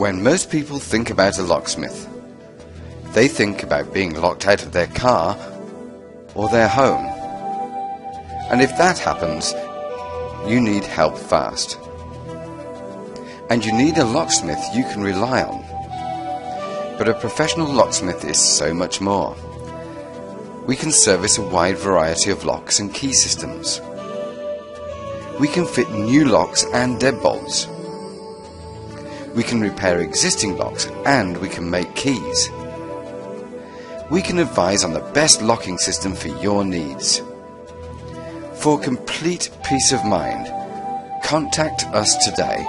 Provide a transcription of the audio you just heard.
When most people think about a locksmith, they think about being locked out of their car or their home. And if that happens, you need help fast. And you need a locksmith you can rely on. But a professional locksmith is so much more. We can service a wide variety of locks and key systems. We can fit new locks and deadbolts. We can repair existing locks and we can make keys. We can advise on the best locking system for your needs. For complete peace of mind, contact us today